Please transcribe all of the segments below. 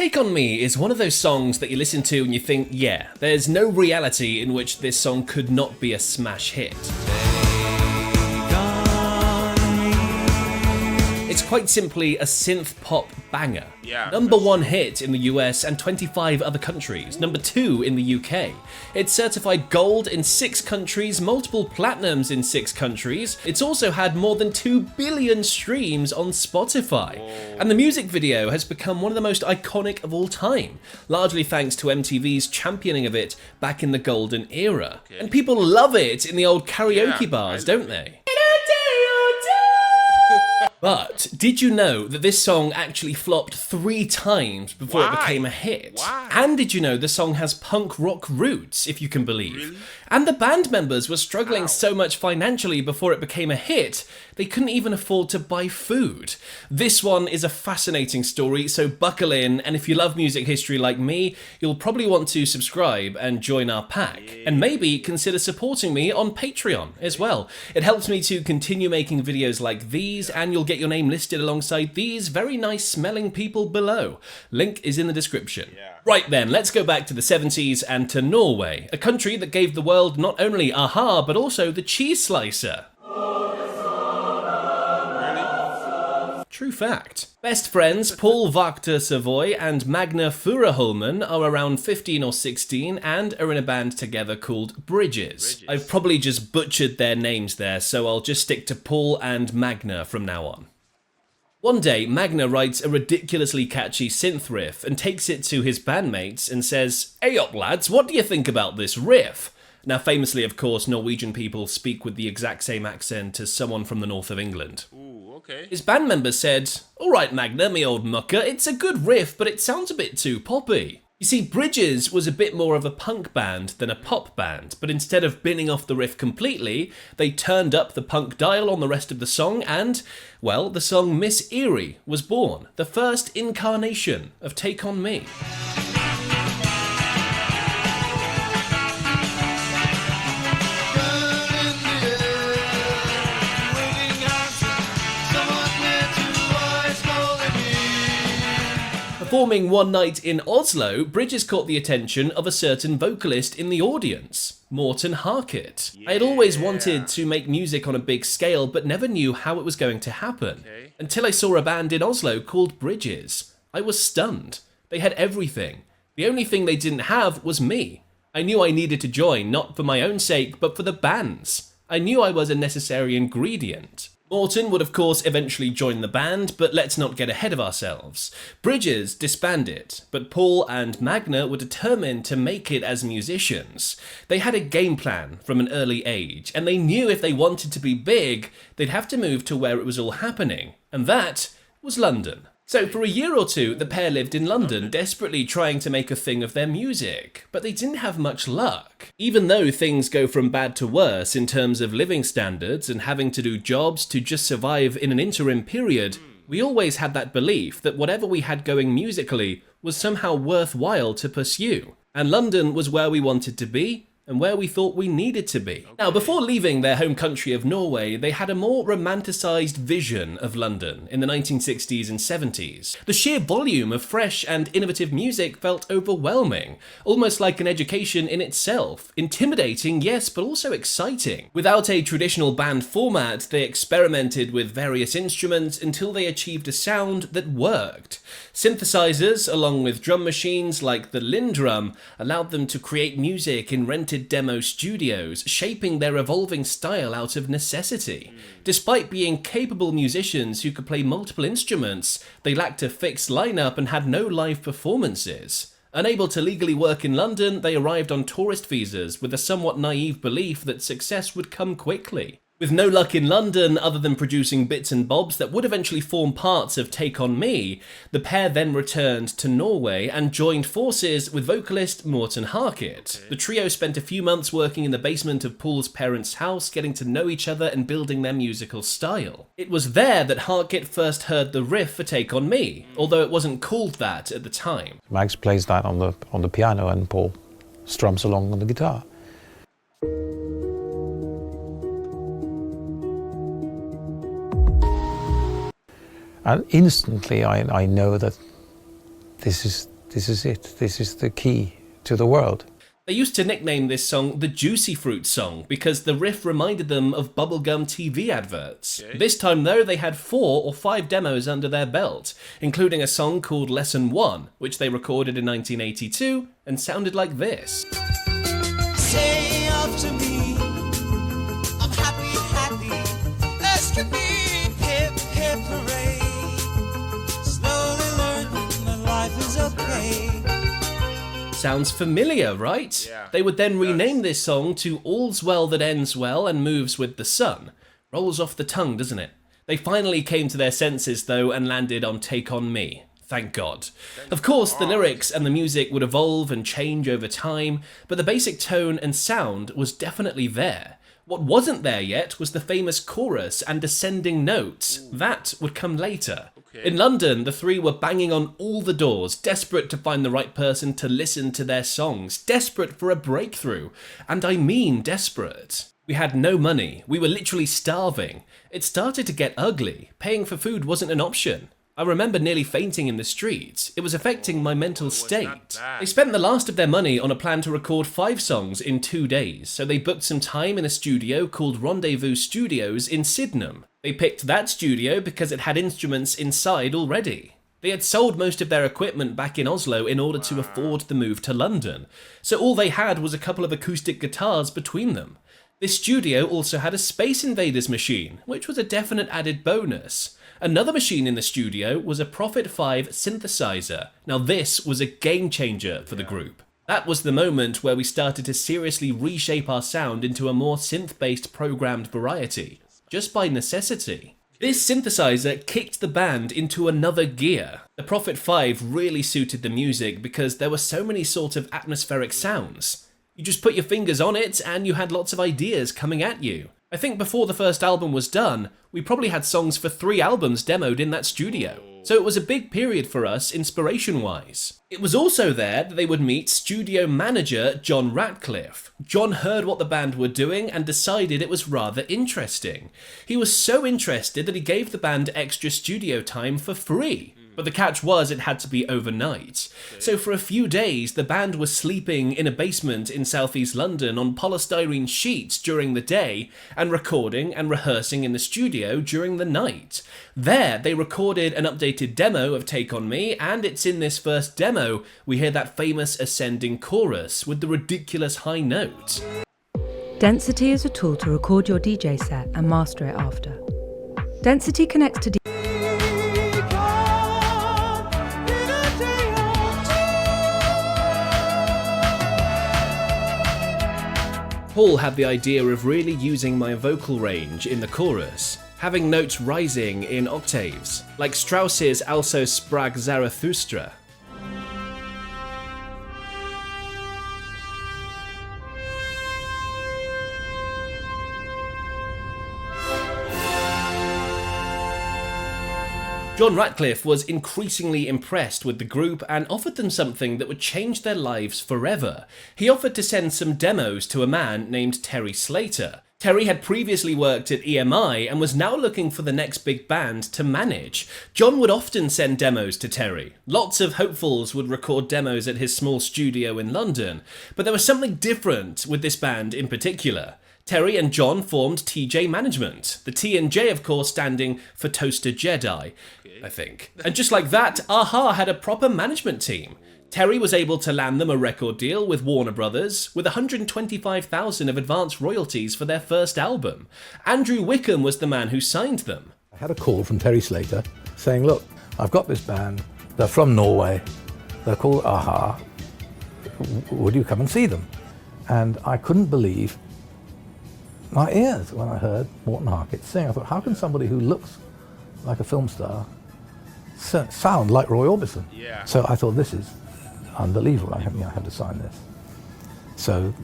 Take On Me is one of those songs that you listen to and you think, yeah, there's no reality in which this song could not be a smash hit. It's quite simply a synth pop banger. Yeah, #1 hit in the US and 25 other countries. #2 in the UK. It's certified gold in 6 countries, multiple platinums in 6 countries. It's also had more than 2 billion streams on Spotify. Whoa. And the music video has become one of the most iconic of all time, largely thanks to MTV's championing of it back in the golden era. Okay. And people love it in the old karaoke bars, don't they? But did you know that this song actually flopped 3 times before it became a hit? Why? And did you know the song has punk rock roots, if you can believe? Really? And the band members were struggling so much financially before it became a hit, they couldn't even afford to buy food. This one is a fascinating story, so buckle in, and if you love music history like me, you'll probably want to subscribe and join our pack. And maybe consider supporting me on Patreon as well. It helps me to continue making videos like these, and you'll get your name listed alongside these very nice smelling people below. Link is in the description. Right then, let's go back to the 70s and to Norway, a country that gave the world not only Aha, but also the cheese slicer. True fact. Best friends Paul Wachter Savoy and Magna Furuholmen are around 15 or 16 and are in a band together called Bridges. I've probably just butchered their names there, so I'll just stick to Paul and Magna from now on. One day, Magna writes a ridiculously catchy synth riff and takes it to his bandmates and says, "Hey up lads, what do you think about this riff?" Now famously, of course, Norwegian people speak with the exact same accent as someone from the north of England. Ooh, okay. His band members said, "Alright Magna, me old mucker, it's a good riff, but it sounds a bit too poppy." You see, Bridges was a bit more of a punk band than a pop band, but instead of binning off the riff completely, they turned up the punk dial on the rest of the song and, well, the song Miss Erie was born, the first incarnation of Take On Me. Performing one night in Oslo, Bridges caught the attention of a certain vocalist in the audience, Morten Harket. I had always wanted to make music on a big scale, but never knew how it was going to happen. Until I saw a band in Oslo called Bridges. I was stunned. They had everything. The only thing they didn't have was me. I knew I needed to join, not for my own sake, but for the band's. I knew I was a necessary ingredient. Morten would of course eventually join the band, but let's not get ahead of ourselves. Bridges disbanded, but Paul and Magna were determined to make it as musicians. They had a game plan from an early age, and they knew if they wanted to be big, they'd have to move to where it was all happening, and that was London. So for a year or two, the pair lived in London, desperately trying to make a thing of their music. But they didn't have much luck. Even though things go from bad to worse in terms of living standards and having to do jobs to just survive in an interim period, we always had that belief that whatever we had going musically was somehow worthwhile to pursue. And London was where we wanted to be, and where we thought we needed to be. Now, before leaving their home country of Norway, they had a more romanticised vision of London in the 1960s and 70s. The sheer volume of fresh and innovative music felt overwhelming, almost like an education in itself. Intimidating, yes, but also exciting. Without a traditional band format, they experimented with various instruments until they achieved a sound that worked. Synthesizers, along with drum machines like the Lindrum, allowed them to create music in rented demo studios, shaping their evolving style out of necessity. Despite being capable musicians who could play multiple instruments, they lacked a fixed lineup and had no live performances. Unable to legally work in London, they arrived on tourist visas with a somewhat naive belief that success would come quickly. With no luck in London other than producing bits and bobs that would eventually form parts of Take On Me, the pair then returned to Norway and joined forces with vocalist Morten Harket. The trio spent a few months working in the basement of Paul's parents' house, getting to know each other and building their musical style. It was there that Harket first heard the riff for Take On Me, although it wasn't called that at the time. Max plays that on the piano and Paul strums along on the guitar. And instantly I know that this is This is it. This is the key to the world. They used to nickname this song the Juicy Fruit song because the riff reminded them of bubblegum TV adverts. Okay. This time though, they had 4 or 5 demos under their belt, including a song called Lesson 1, which they recorded in 1982 and sounded like this. Say after me, I'm happy, happy, let's get me hip, hip hooray, slowly learning that life is okay. Sounds familiar, right? Yeah, they would then rename this song to All's Well That Ends Well and Moves With the Sun. Rolls off the tongue, doesn't it? They finally came to their senses though and landed on Take On Me. Thank God. Of course, the lyrics and the music would evolve and change over time, but the basic tone and sound was definitely there. What wasn't there yet was the famous chorus and descending notes. That would come later. In London, the three were banging on all the doors, desperate to find the right person to listen to their songs, desperate for a breakthrough. And I mean desperate. We had no money. We were literally starving. It started to get ugly. Paying for food wasn't an option. I remember nearly fainting in the streets. It was affecting my mental state. They spent the last of their money on a plan to record 5 songs in 2 days, so they booked some time in a studio called Rendezvous Studios in Sydenham. They picked that studio because it had instruments inside already. They had sold most of their equipment back in Oslo in order to afford the move to London, so all they had was a couple of acoustic guitars between them. This studio also had a Space Invaders machine, which was a definite added bonus. Another machine in the studio was a Prophet 5 synthesizer. Now this was a game changer for the group. That was the moment where we started to seriously reshape our sound into a more synth-based programmed variety, just by necessity. This synthesizer kicked the band into another gear. The Prophet 5 really suited the music because there were so many sort of atmospheric sounds. You just put your fingers on it and you had lots of ideas coming at you. I think before the first album was done, we probably had songs for 3 albums demoed in that studio. So it was a big period for us inspiration-wise. It was also there that they would meet studio manager John Ratcliffe. John heard what the band were doing and decided it was rather interesting. He was so interested that he gave the band extra studio time for free. But the catch was it had to be overnight. So for a few days, the band was sleeping in a basement in southeast London on polystyrene sheets during the day and recording and rehearsing in the studio during the night. There, they recorded an updated demo of Take On Me, and it's in this first demo we hear that famous ascending chorus with the ridiculous high note. Density is a tool to record your DJ set and master it after. Density connects to Paul had the idea of really using my vocal range in the chorus, having notes rising in octaves, like Strauss's Also sprach Zarathustra. John Ratcliffe was increasingly impressed with the group and offered them something that would change their lives forever. He offered to send some demos to a man named Terry Slater. Terry had previously worked at EMI and was now looking for the next big band to manage. John would often send demos to Terry. Lots of hopefuls would record demos at his small studio in London, but there was something different with this band in particular. Terry and John formed TJ Management, the T and J of course standing for Toaster Jedi, I think. And just like that, a-ha had a proper management team. Terry was able to land them a record deal with Warner Brothers, with $125,000 of advance royalties for their first album. Andrew Wickham was the man who signed them. I had a call from Terry Slater saying, look, I've got this band, they're from Norway, they're called a-ha, would you come and see them? And I couldn't believe my ears when I heard Morten Harket sing. I thought, how can somebody who looks like a film star sound like Roy Orbison? Yeah. So I thought, this is unbelievable. I had to sign this. So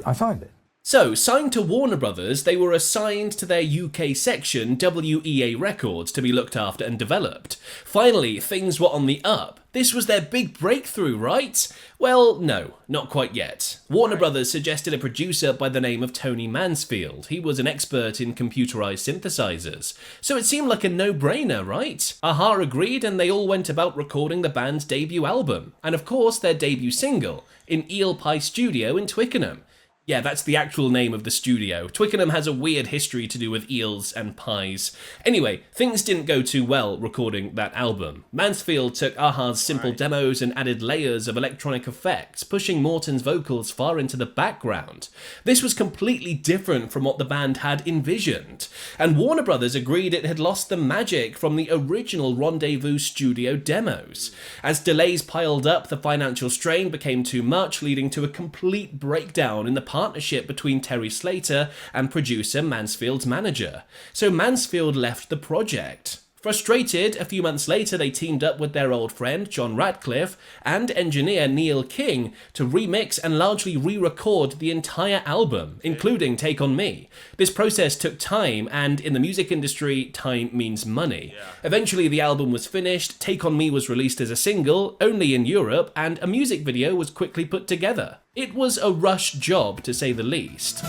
I signed it. So, signed to Warner Brothers, they were assigned to their UK section, WEA Records, to be looked after and developed. Finally, things were on the up. This was their big breakthrough, right? Well, no, not quite yet. Warner Brothers suggested a producer by the name of Tony Mansfield. He was an expert in computerized synthesizers. So it seemed like a no-brainer, right? a-ha agreed, and they all went about recording the band's debut album. And of course, their debut single, in Eel Pie Studio in Twickenham. Yeah, that's the actual name of the studio. Twickenham has a weird history to do with eels and pies. Anyway, things didn't go too well recording that album. Mansfield took a-ha's simple demos and added layers of electronic effects, pushing Morten's vocals far into the background. This was completely different from what the band had envisioned, and Warner Brothers agreed it had lost the magic from the original Rendezvous studio demos. As delays piled up, the financial strain became too much, leading to a complete breakdown in the partnership between Terry Slater and producer Mansfield's manager. So Mansfield left the project. Frustrated, a few months later they teamed up with their old friend John Ratcliffe and engineer Neil King to remix and largely re-record the entire album, including Take On Me. This process took time, and in the music industry, time means money. Eventually the album was finished, Take On Me was released as a single, only in Europe, and a music video was quickly put together. It was a rushed job, to say the least.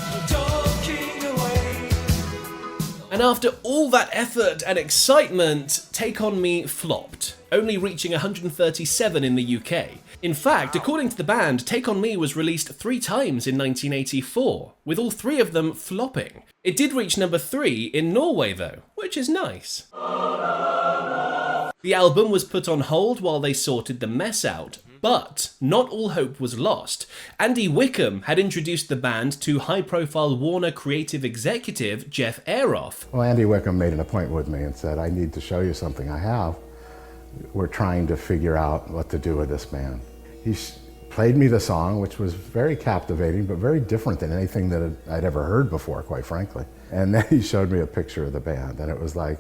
And after all that effort and excitement, Take On Me flopped, only reaching 137 in the UK. In fact, according to the band, Take On Me was released 3 times in 1984, with all 3 of them flopping. It did reach number 3 in Norway though, which is nice. The album was put on hold while they sorted the mess out, but not all hope was lost. Andy Wickham had introduced the band to high-profile Warner creative executive Jeff Aroff. Well, Andy Wickham made an appointment with me and said, I need to show you something I have. We're trying to figure out what to do with this band. He played me the song, which was very captivating, but very different than anything that I'd ever heard before, quite frankly. And then he showed me a picture of the band, and it was like,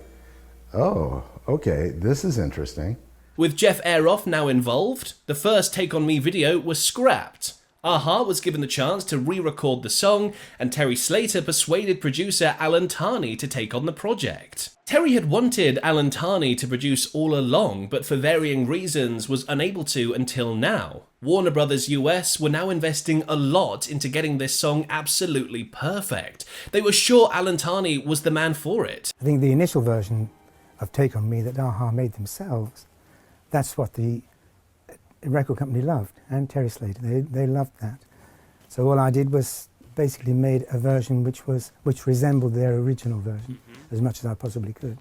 oh, okay, this is interesting. With Jeff Aroff now involved, the first Take On Me video was scrapped. a-ha was given the chance to re-record the song, and Terry Slater persuaded producer Alan Tarney to take on the project. Terry had wanted Alan Tarney to produce all along, but for varying reasons was unable to until now. Warner Brothers US were now investing a lot into getting this song absolutely perfect. They were sure Alan Tarney was the man for it. I think the initial version of Take On Me that a-ha made themselves, that's what the record company loved, and Terry Slater, they loved that. So all I did was basically made a version which resembled their original version as much as I possibly could.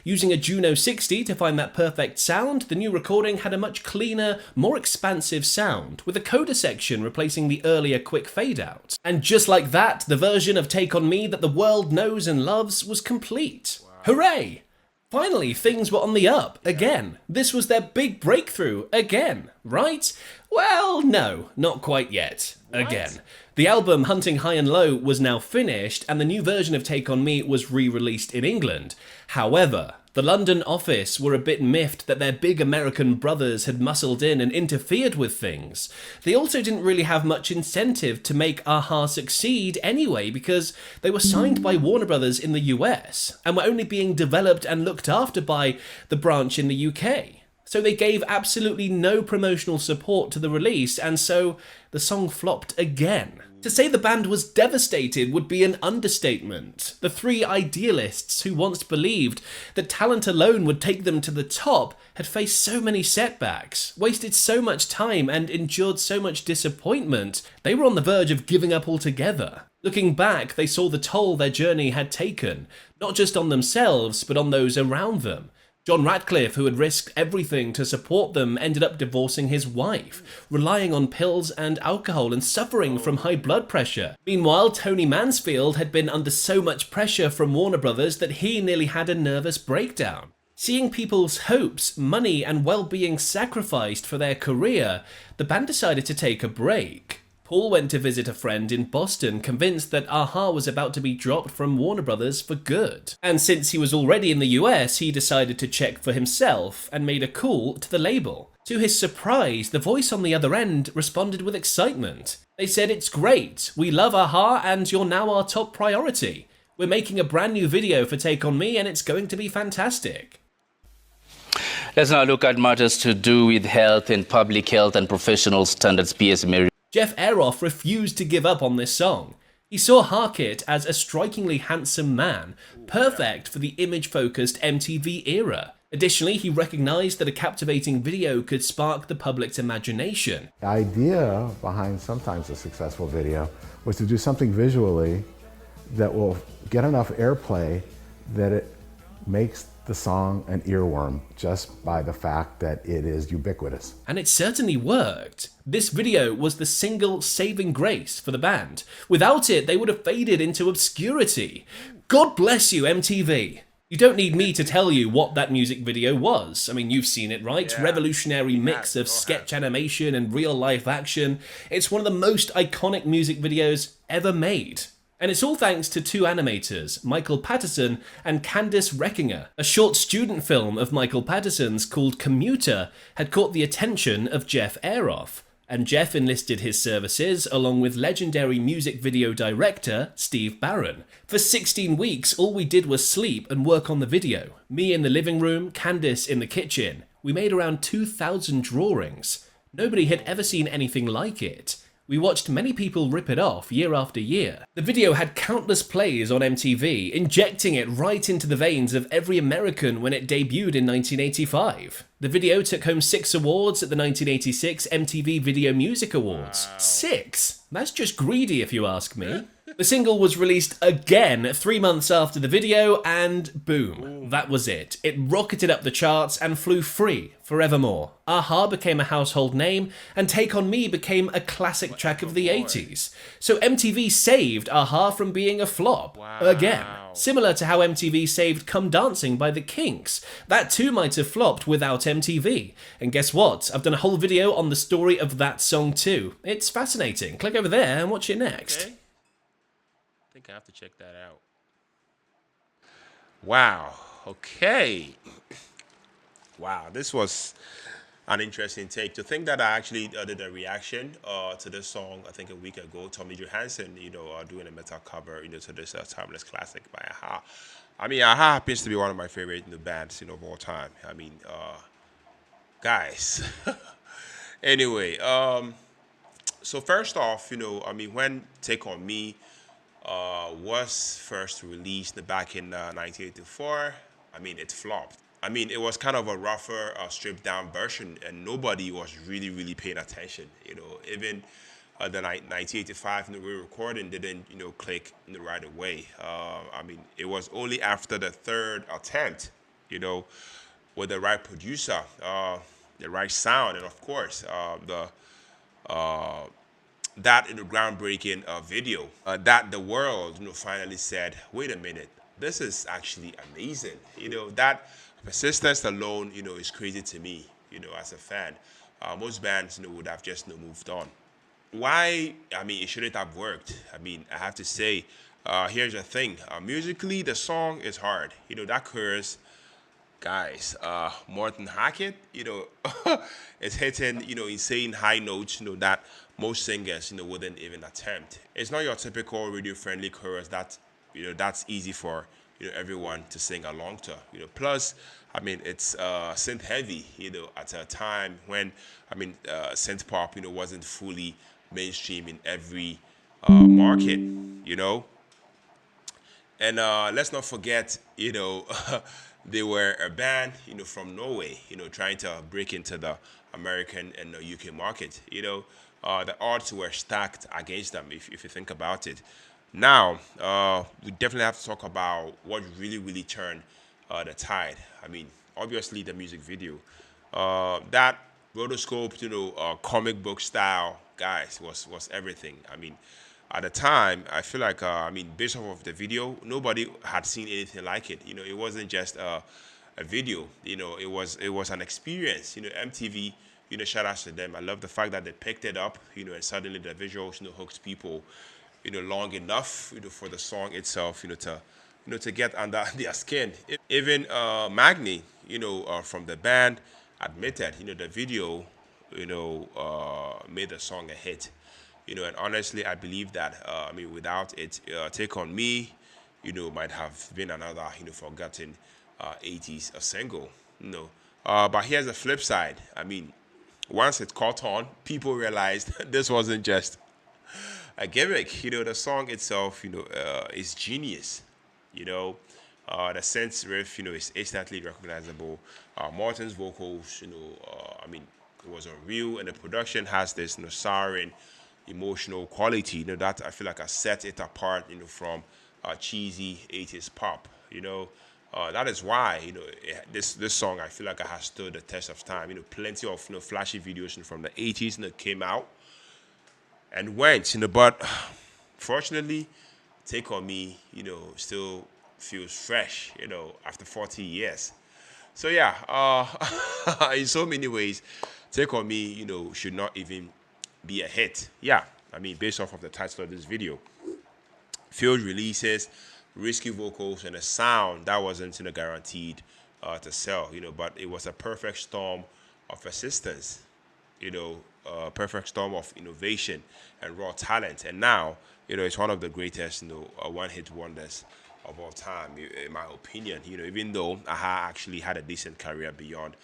Using a Juno 60 to find that perfect sound, the new recording had a much cleaner, more expansive sound, with a coda section replacing the earlier quick fade-out. And just like that, the version of Take On Me that the world knows and loves was complete. Wow. Hooray! Finally, things were on the up, again. This was their big breakthrough, again, right? Well, no, not quite yet, again. The album Hunting High and Low was now finished, and the new version of Take On Me was re-released in England. However, the London office were a bit miffed that their big American brothers had muscled in and interfered with things. They also didn't really have much incentive to make a-ha succeed anyway, because they were signed by Warner Brothers in the US, and were only being developed and looked after by the branch in the UK. So they gave absolutely no promotional support to the release, and so the song flopped again. To say the band was devastated would be an understatement. The 3 idealists who once believed that talent alone would take them to the top had faced so many setbacks, wasted so much time, and endured so much disappointment, they were on the verge of giving up altogether. Looking back, they saw the toll their journey had taken, not just on themselves, but on those around them. John Ratcliffe, who had risked everything to support them, ended up divorcing his wife, relying on pills and alcohol and suffering from high blood pressure. Meanwhile, Tony Mansfield had been under so much pressure from Warner Brothers that he nearly had a nervous breakdown. Seeing people's hopes, money and well-being sacrificed for their career, the band decided to take a break. Paul went to visit a friend in Boston, convinced that a-ha was about to be dropped from Warner Brothers for good. And since he was already in the US, he decided to check for himself and made a call to the label. To his surprise, the voice on the other end responded with excitement. They said, "It's great, we love Aha and you're now our top priority. We're making a brand new video for Take On Me and it's going to be fantastic." Let's now look at matters to do with health and public health and professional standards. PS Mary. Jeff Aroff refused to give up on this song. He saw Harket as a strikingly handsome man, perfect for the image-focused MTV era. Additionally, he recognised that a captivating video could spark the public's imagination. The idea behind sometimes a successful video was to do something visually that will get enough airplay that it makes the song an earworm just by the fact that it is ubiquitous. And it certainly worked. This video was the single saving grace for the band. Without it, they would have faded into obscurity. God bless you, MTV. You don't need me to tell you what that music video was. I mean, you've seen it, right? Yeah. Revolutionary mix of sketch animation and real-life action. It's one of the most iconic music videos ever made. And it's all thanks to two animators, Michael Patterson and Candice Reckinger. A short student film of Michael Patterson's called Commuter had caught the attention of Jeff Aroff, and Jeff enlisted his services along with legendary music video director Steve Barron. For 16 weeks, all we did was sleep and work on the video. Me in the living room, Candice in the kitchen. We made around 2,000 drawings. Nobody had ever seen anything like it. We watched many people rip it off year after year. The video had countless plays on MTV, injecting it right into the veins of every American when it debuted in 1985. The video took home 6 awards at the 1986 MTV Video Music Awards. 6? That's just greedy if you ask me. The single was released again 3 months after the video, and boom, that was it. It rocketed up the charts and flew free forevermore. Aha became a household name, and Take On Me became a classic track of the 80s. So MTV saved Aha from being a flop again. Similar to how MTV saved Come Dancing by the Kinks. That too might have flopped without MTV. And guess what? I've done a whole video on the story of that song too. It's fascinating. Click over there and watch it next. Okay. I think I have to check that out. Wow. Okay. Wow, this was an interesting take. To think that I actually did a reaction to this song, I think a week ago, Tommy Johansson, doing a metal cover, to this timeless classic by Aha. I mean, Aha happens to be one of my favorite bands, of all time. I mean, guys. Anyway, so first off, when Take On Me was first released back in 1984, I mean, it flopped. I mean, it was kind of a rougher, stripped down version, and nobody was really paying attention. Even the 1985 re-recording didn't, click right away. I mean, it was only after the third attempt, with the right producer, the right sound, and of course, that groundbreaking video, that the world, finally said, wait a minute, this is actually amazing. That persistence alone, is crazy to me, as a fan. Most bands, would have just moved on. Why? I mean, it shouldn't have worked. I mean, I have to say, here's the thing. Musically, the song is hard. That chorus, guys, Morten Harket, is hitting, insane high notes, that most singers, wouldn't even attempt. It's not your typical radio-friendly chorus that, that's easy for, everyone to sing along to. Plus, I mean, it's synth heavy, at a time when, I mean, synth pop, wasn't fully mainstream in every market, And let's not forget, they were a band, from Norway, trying to break into the American and UK market. The odds were stacked against them, if you think about it. Now, we definitely have to talk about what really turned the tide. I mean, obviously the music video. That rotoscoped, comic book style, guys, was everything. I mean, at the time, I feel like, based off of the video, nobody had seen anything like it. It wasn't just a video. It was an experience. MTV, shout out to them. I love the fact that they picked it up, and suddenly the visuals, hooked people, long enough, for the song itself, to get under their skin. Even Magni, from the band, admitted, the video, made the song a hit. And honestly, I believe that, without it, Take On Me, might have been another, forgotten 80s single, But here's the flip side. Once it caught on, people realized this wasn't just a gimmick. The song itself, is genius. The synth riff, is instantly recognizable. Morten's vocals, it was unreal, and the production has this, siren, emotional quality, that I feel like I set it apart, from cheesy 80s pop, that is why, this song I feel like it has stood the test of time. Plenty of flashy videos from the 80s that came out and went, but fortunately, Take On Me, still feels fresh, after 40 years. So yeah, in so many ways, Take On Me, should not even be a hit. Yeah, based off of the title of this video. Field releases, risky vocals, and a sound that wasn't guaranteed to sell, but it was a perfect storm of persistence, perfect storm of innovation and raw talent. And now, it's one of the greatest, one-hit wonders of all time, in my opinion. Even though Aha actually had a decent career beyond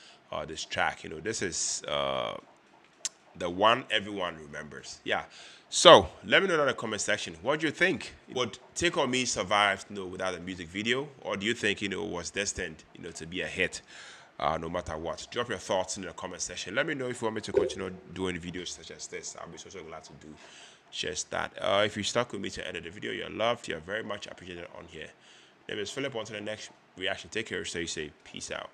this track, this is the one everyone remembers. Yeah. So let me know in the comment section, what do you think? Would Take On Me survive, without a music video, or do you think, it was destined, to be a hit, no matter what? Drop your thoughts in the comment section. Let me know if you want me to continue doing videos such as this. I'll be so glad to do just that. If you stuck with me to the end of the video, you're loved. You're very much appreciated on here. My name is Philip. On to the next reaction. Take care. Stay safe. Peace out.